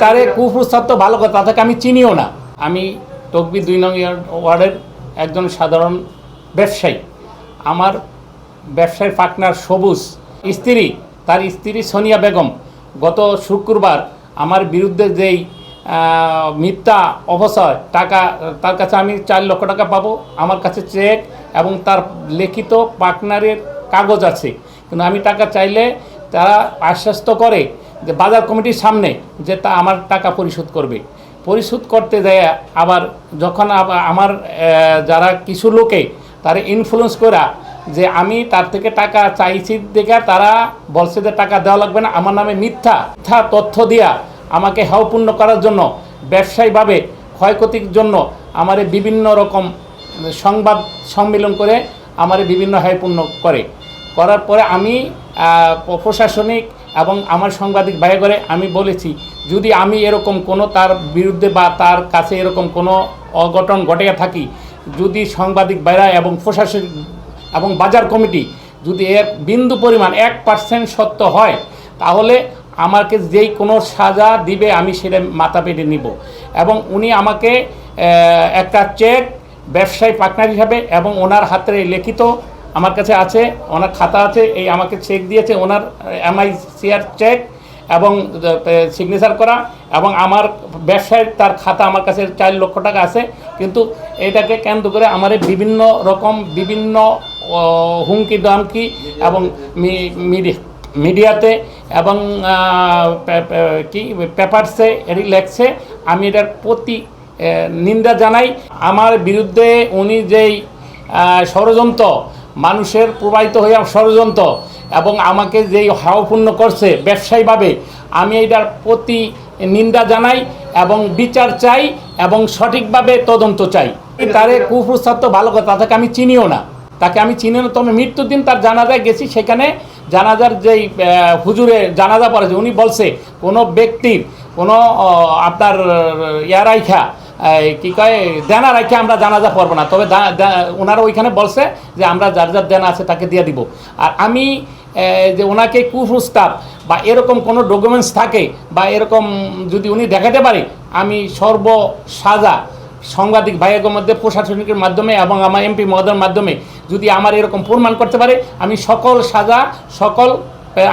তারে কুপ্রস্তাব তো ভালো কথা, তাকে আমি চিনিও না। আমি তকবি ২ নং ওয়ার্ডের একজন সাধারণ ব্যবসায়ী। আমার ব্যবসায়ীর পার্টনার সবুজ স্ত্রী, তার স্ত্রী সোনিয়া বেগম গত শুক্রবার আমার বিরুদ্ধে যেই মিথ্যা অপচয় টাকা, তার কাছে আমি ৪ লক্ষ টাকা পাবো, আমার কাছে চেক এবং তার লিখিত পার্টনারের কাগজ আছে, কিন্তু আমি টাকা চাইলে তারা আশ্বস্ত করে যে বাজার কমিটির সামনে যে তা আমার টাকা পরিশোধ করবে। পরিশোধ করতে যায় আবার যখন আমার যারা কিছু লোকে তারা ইনফ্লুয়েন্স করা যে আমি তার থেকে টাকা চাইছি দেখে তারা বলছে যে টাকা দেওয়া লাগবে না, আমার নামে মিথ্যা তথ্য দিয়া আমাকে হাওপূর্ণ করার জন্য, ব্যবসায়ীভাবে ক্ষয়ক্ষতির জন্য আমার বিভিন্ন রকম সংবাদ সম্মেলন করে আমার বিভিন্ন হাইপূর্ণ করার পরে আমি প্রশাসনিক এবং আমার সাংবাদিক ভাই করে আমি বলেছি, যদি আমি এরকম কোনো তার বিরুদ্ধে বা তার কাছে এরকম কোনো অঘটন ঘটে থাকি, যদি সাংবাদিক ভাইরা এবং প্রশাসন এবং বাজার কমিটি যদি এর বিন্দু পরিমাণ 1% সত্য হয়, তাহলে আমাকে যেই কোনো সাজা দিবে আমি সেটা মাথা পেতে নিব। এবং উনি আমাকে একটা চেক ব্যবসায়ী পার্টনার হিসাবে এবং ওনার হাতে লিখিত আমার কাছে আছে, ওনার খাতা আছে, এই আমাকে চেক দিয়েছে, ওনার MICR চেক এবং সিগনেচার করা, এবং আমার ব্যবসায়ের তার খাতা আমার কাছে ৪ লক্ষ টাকা আছে। কিন্তু এটাকে কেন্দ্র করে আমার বিভিন্ন রকম বিভিন্ন হুমকি দামকি এবং মিডিয়াতে এবং কি পেপারসে এটি লেখছে। আমি এটার প্রতি নিন্দা জানাই। আমার বিরুদ্ধে উনি যেই ষড়যন্ত্র, মানুষের প্রবাহিত হইয়া ষড়যন্ত্র এবং আমাকে যেই হাওপূর্ণ করছে ব্যবসায়ীভাবে, আমি এটার প্রতি নিন্দা জানাই এবং বিচার চাই এবং সঠিকভাবে তদন্ত চাই। তারে কুপ্রস্তাব তো ভালো কথা, তাকে আমি চিনিও না, তবে মৃত্যুর দিন তার জানাজায় গেছি, সেখানে জানাজার যেই হুজুরে জানাজা পড়েছে উনি বলছে কোনো ব্যক্তির কোনো আপনার রাইখা কী কয় দেনা রাইখা আমরা জানাজা পড়বো না, তবে ওনারা ওইখানে বলছে যে আমরা যার যার দেনা আছে তাকে দিয়ে দিব। আর আমি যে ওনাকে কুপ্রস্তাব বা এরকম কোনো ডকুমেন্টস থাকে বা এরকম যদি উনি দেখাতে পারে, আমি সর্বসাজা সাংবাদিক ভাইয়ের মধ্যে প্রশাসনিকের মাধ্যমে এবং আমার MP মহোদয়ের মাধ্যমে যদি আমার এরকম প্রমাণ করতে পারে, আমি সকল সাজা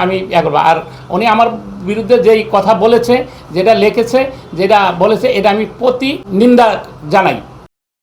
আমি করবো। আর উনি আমার বিরুদ্ধে যেই কথা বলেছে, যেটা লিখেছে, যেটা বলেছে, এটা আমি প্রতি নিন্দা জানাই।